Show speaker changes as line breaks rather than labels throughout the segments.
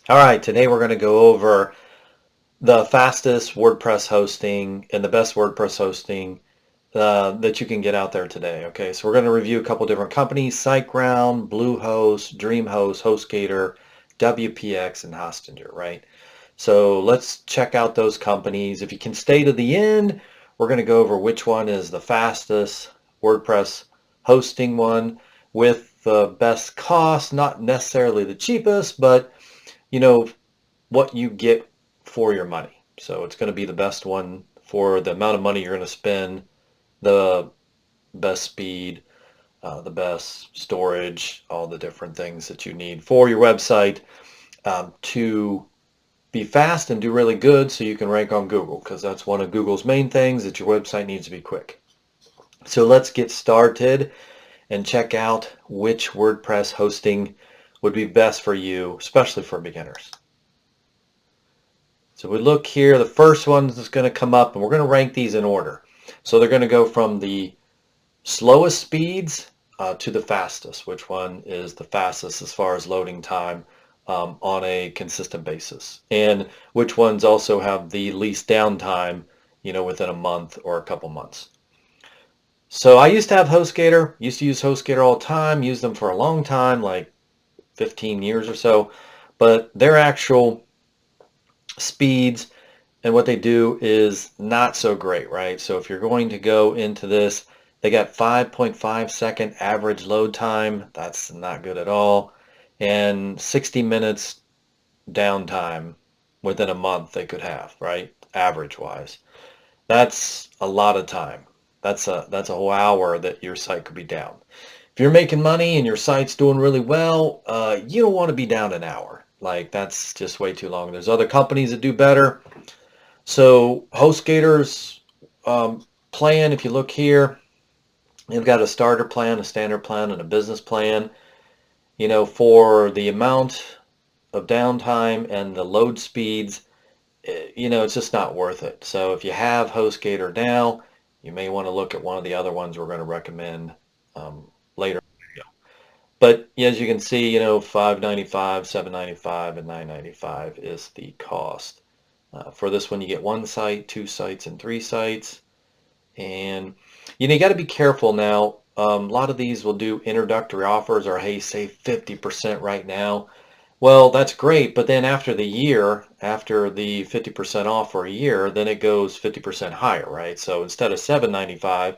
All right, today we're going to go over the fastest WordPress hosting and the best WordPress hosting that you can get out there today. Okay, so we're going to review a couple different companies: SiteGround, Bluehost, DreamHost, HostGator, WPX, and Hostinger, right? So let's check out those companies. If you can stay to the end, we're going to go over which one is the fastest WordPress hosting one with the best cost, not necessarily the cheapest, but you know, what you get for your money. So it's going to be the best one for the amount of money you're going to spend, the best speed, the best storage, all the different things that you need for your website to be fast and do really good so you can rank on Google, because that's one of Google's main things, that your website needs to be quick. So let's get started and check out which WordPress hosting would be best for you, especially for beginners. So we look here, the first one that's going to come up, and we're going to rank these in order. So they're going to go from the slowest speeds to the fastest. Which one is the fastest as far as loading time on a consistent basis? And which ones also have the least downtime, within a month or a couple months. So I used to have HostGator, used to use HostGator all the time, used them for a long time, like 15 years or so, but their actual speeds and what they do is not so great, right? So if you're going to go into this, they got 5.5 second average load time. That's not good at all. And 60 minutes downtime within a month they could have, right? Average wise. That's a lot of time. That's a whole hour that your site could be down. If you're making money and your site's doing really well, you don't want to be down an hour. Like, that's just way too long. There's other companies that do better. So HostGator's plan, if you look here, they've got a starter plan, a standard plan, and a business plan. For the amount of downtime and the load speeds, it's just not worth it. So if you have HostGator now, you may want to look at one of the other ones we're going to recommend later. But as you can see, $5.95, $7.95, and $9.95 is the cost. For this one, you get one site, two sites, and three sites. And you got to be careful now. A lot of these will do introductory offers, or hey, save 50% right now. Well, that's great, but then after the 50% off for a year, then it goes 50% higher, right? So instead of $7.95,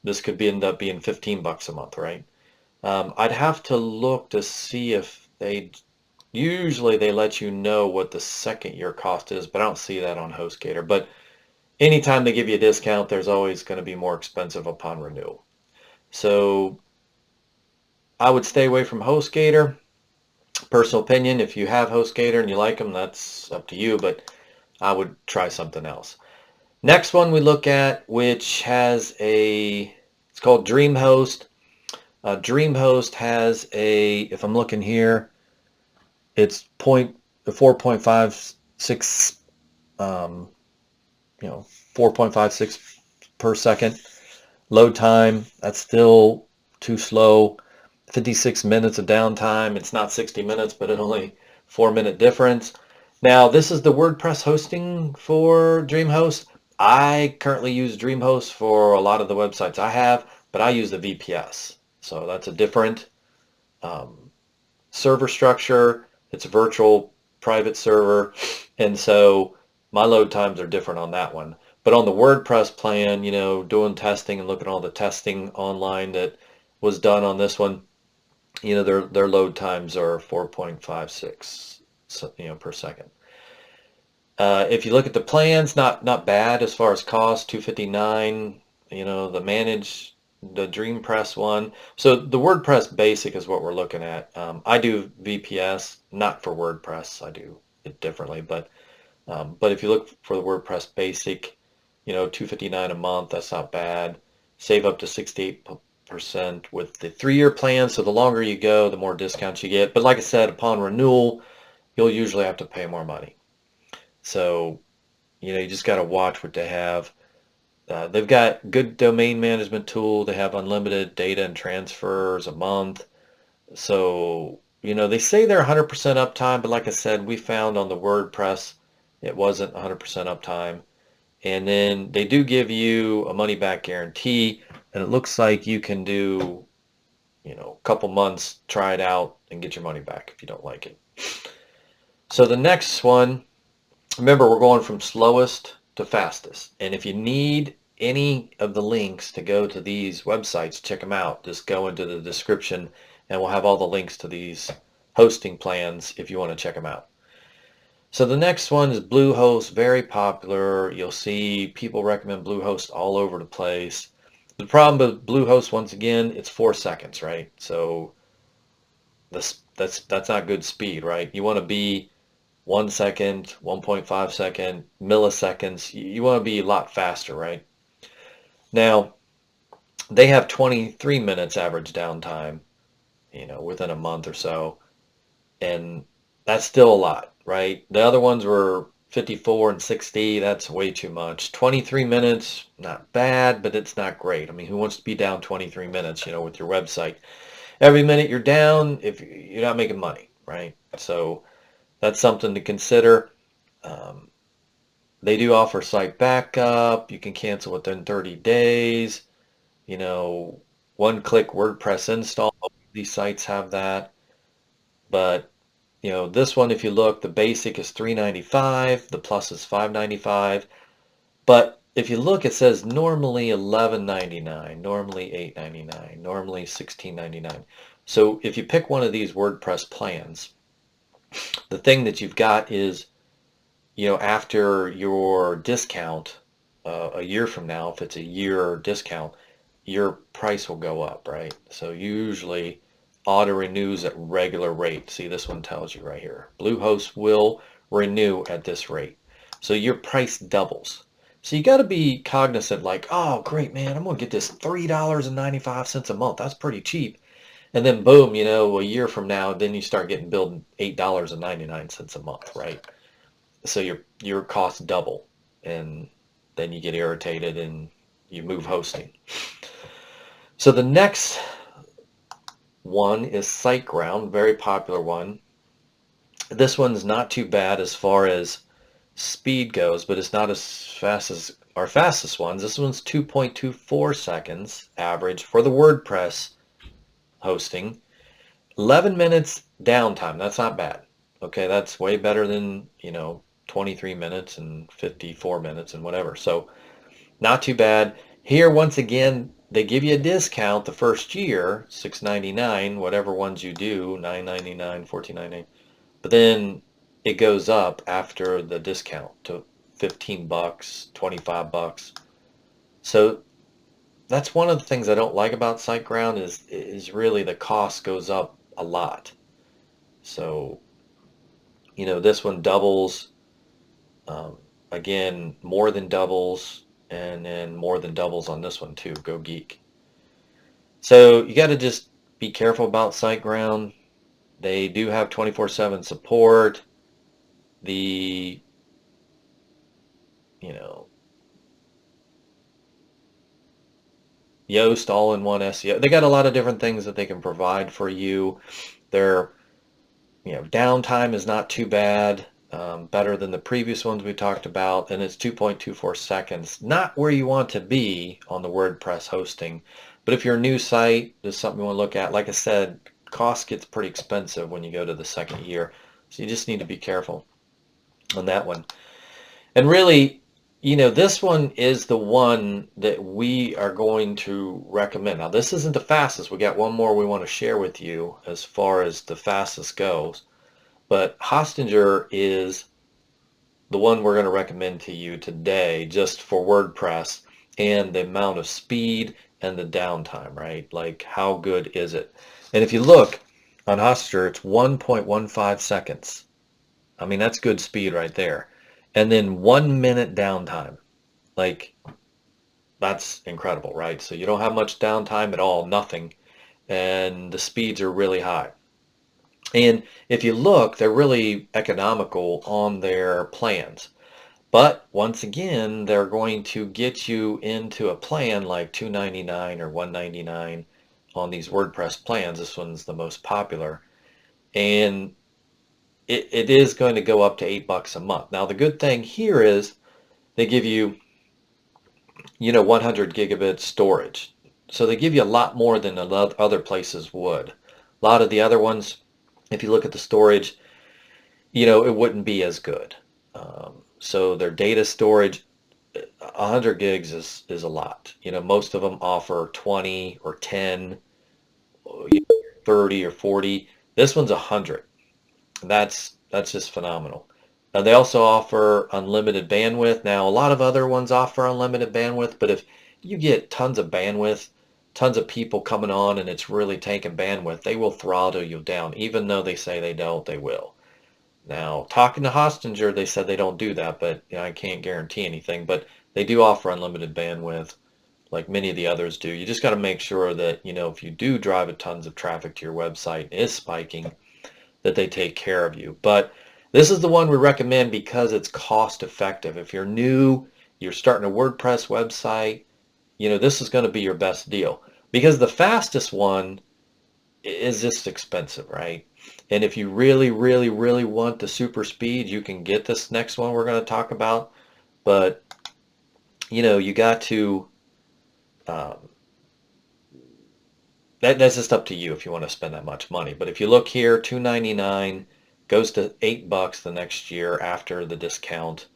this could end up being $15 a month, right? I'd have to look to see if usually they let you know what the second year cost is, but I don't see that on HostGator. But anytime they give you a discount, there's always going to be more expensive upon renewal. So I would stay away from HostGator. Personal opinion, if you have HostGator and you like them, that's up to you, but I would try something else. Next one we look at, which it's called DreamHost. DreamHost has if I'm looking here, it's 4.56, 4.56 per second load time. That's still too slow. 56 minutes of downtime. It's not 60 minutes, but it's only 4-minute difference. Now, this is the WordPress hosting for DreamHost. I currently use DreamHost for a lot of the websites I have, but I use the VPS. So that's a different server structure. It's a virtual private server. And so my load times are different on that one. But on the WordPress plan, doing testing and looking at all the testing online that was done on this one, their load times are 4.56 per second. If you look at the plans, not bad as far as cost, $259. The DreamPress one. So the WordPress Basic is what we're looking at. I do VPS, not for WordPress. I do it differently, but if you look for the WordPress Basic, $259 a month. That's not bad. Save up to 68% with the 3-year plan. So the longer you go, the more discounts you get. But like I said, upon renewal, you'll usually have to pay more money. So, you just got to watch what they have. They've got good domain management tool. They have unlimited data and transfers a month. So, they say they're 100% uptime, but like I said, we found on the WordPress it wasn't 100% uptime. And then they do give you a money back guarantee, and it looks like you can do, a couple months, try it out, and get your money back if you don't like it. So the next one, remember we're going from slowest to fastest. And if you need any of the links to go to these websites, check them out. Just go into the description and we'll have all the links to these hosting plans if you want to check them out. So the next one is Bluehost, very popular. You'll see people recommend Bluehost all over the place. The problem with Bluehost, once again, it's 4 seconds, right? So that's not good speed, right? You want to be 1 second, 1.5 second, milliseconds. You want to be a lot faster, right? Now, they have 23 minutes average downtime, within a month or so. And that's still a lot, right? The other ones were 54 and 60. That's way too much. 23 minutes, not bad, but it's not great. I mean, who wants to be down 23 minutes, with your website? Every minute you're down, if you're not making money, right? So that's something to consider. They do offer site backup. You can cancel within 30 days. One-click WordPress install. These sites have that. But, this one, if you look, the basic is $3.95. The plus is $5.95. But if you look, it says normally $11.99, normally $8.99, normally $16.99. So if you pick one of these WordPress plans, the thing that you've got is, after your discount, a year from now, if it's a year discount, your price will go up, right? So usually auto renews at regular rate. See, this one tells you right here. Bluehost will renew at this rate. So your price doubles. So you got to be cognizant like, oh, great, man, I'm going to get this $3.95 a month. That's pretty cheap. And then boom, a year from now, then you start getting billed $8.99 a month, right? So your costs double, and then you get irritated and you move hosting. So the next one is SiteGround, very popular one. This one's not too bad as far as speed goes, but it's not as fast as our fastest ones. This one's 2.24 seconds average for the WordPress hosting. 11 minutes downtime. That's not bad. Okay, that's way better than, 23 minutes and 54 minutes and whatever. So not too bad. Here, once again, they give you a discount the first year, $6.99, whatever ones you do, $9.99, $14.99. But then it goes up after the discount to $15, $25. So that's one of the things I don't like about SiteGround is really the cost goes up a lot. So, this one doubles, again, more than doubles, and then more than doubles on this one too. Go geek. So you got to just be careful about SiteGround. They do have 24/7 support. The, Yoast all-in-one SEO. They got a lot of different things that they can provide for you. Their, downtime is not too bad. Better than the previous ones we talked about, and it's 2.24 seconds. Not where you want to be on the WordPress hosting, but if you're a new site, there's something you want to look at. Like I said, cost gets pretty expensive when you go to the second year, so you just need to be careful on that one. And really, this one is the one that we are going to recommend. Now, this isn't the fastest. We got one more we want to share with you as far as the fastest goes. But HostGator is the one we're going to recommend to you today just for WordPress and the amount of speed and the downtime, right? Like, how good is it? And if you look on HostGator, it's 1.15 seconds. I mean, that's good speed right there. And then 1 minute downtime. Like, that's incredible, right? So you don't have much downtime at all, nothing. And the speeds are really high. And if you look, they're really economical on their plans. But once again, they're going to get you into a plan like $2.99 or $1.99 on these WordPress plans. This one's the most popular. and it is going to go up to $8 a month. Now the good thing here is they give you, 100 gigabit storage. So they give you a lot more than other places would. A lot of the other ones, if you look at the storage, it wouldn't be as good. So their data storage, 100 gigs is a lot. Most of them offer 20 or 10, 30 or 40. This one's 100. That's just phenomenal. They also offer unlimited bandwidth. Now, a lot of other ones offer unlimited bandwidth, but if you get tons of bandwidth, tons of people coming on and it's really taking bandwidth, they will throttle you down. Even though they say they don't, they will. Now, talking to Hostinger, they said they don't do that, but I can't guarantee anything. But they do offer unlimited bandwidth like many of the others do. You just got to make sure that, if you do drive a tons of traffic to your website and is spiking, that they take care of you. But this is the one we recommend because it's cost effective. If you're new, you're starting a WordPress website, this is going to be your best deal. Because the fastest one is just expensive, right? And if you really, really, really want the super speed, you can get this next one we're going to talk about. But, you got to, that's just up to you if you want to spend that much money. But if you look here, $299 goes to $8 the next year after the discount.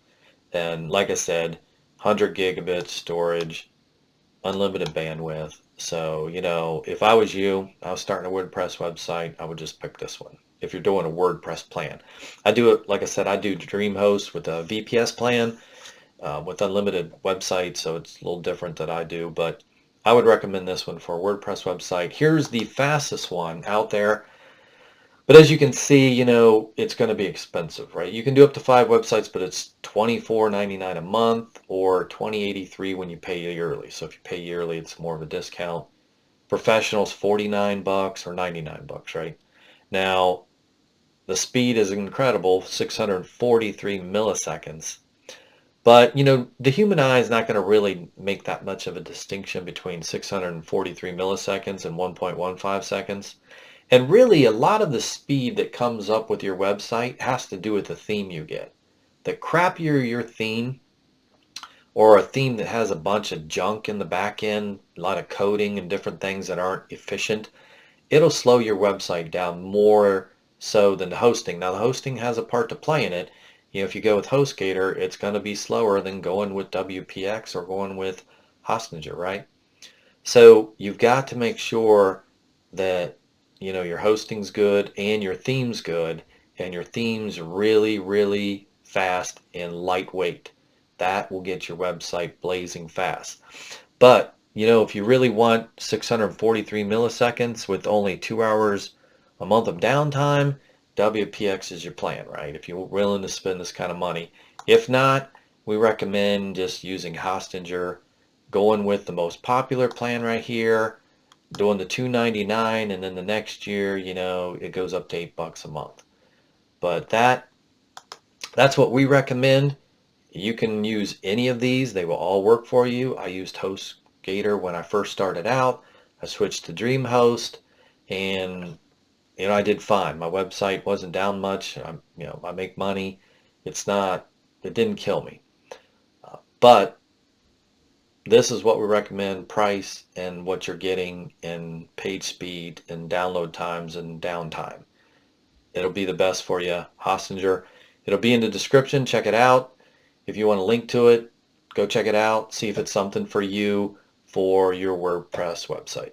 And like I said, 100 gigabit storage, unlimited bandwidth. So, if I was you, I was starting a WordPress website, I would just pick this one. If you're doing a WordPress plan. I do it, like I said, I do DreamHost with a VPS plan with unlimited websites, so it's a little different that I do, but I would recommend this one for a WordPress website. Here's the fastest one out there. But as you can see, it's going to be expensive, right? You can do up to 5 websites, but it's $24.99 a month or $20.83 when you pay yearly. So if you pay yearly, it's more of a discount. Professionals, $49 or $99, right? Now, the speed is incredible, 643 milliseconds. But, the human eye is not going to really make that much of a distinction between 643 milliseconds and 1.15 seconds. And really, a lot of the speed that comes up with your website has to do with the theme you get. The crappier your theme, or a theme that has a bunch of junk in the back end, a lot of coding and different things that aren't efficient, it'll slow your website down more so than the hosting. Now, the hosting has a part to play in it. If you go with HostGator, it's going to be slower than going with WPX or going with Hostinger, right? So you've got to make sure that your hosting's good and your theme's good, and your theme's really, really fast and lightweight. That will get your website blazing fast. But, if you really want 643 milliseconds with only 2 hours a month of downtime, WPX is your plan, right? If you're willing to spend this kind of money. If not, we recommend just using Hostinger, going with the most popular plan right here, doing the $299, and then the next year, it goes up to $8 a month. But that's what we recommend. You can use any of these. They will all work for you. I used HostGator when I first started out. I switched to DreamHost, and I did fine. My website wasn't down much. I make money. It didn't kill me. But this is what we recommend, price and what you're getting in page speed and download times and downtime. It'll be the best for you. Hostinger. It'll be in the description. Check it out. If you want to link to it, go check it out. See if it's something for you for your WordPress website.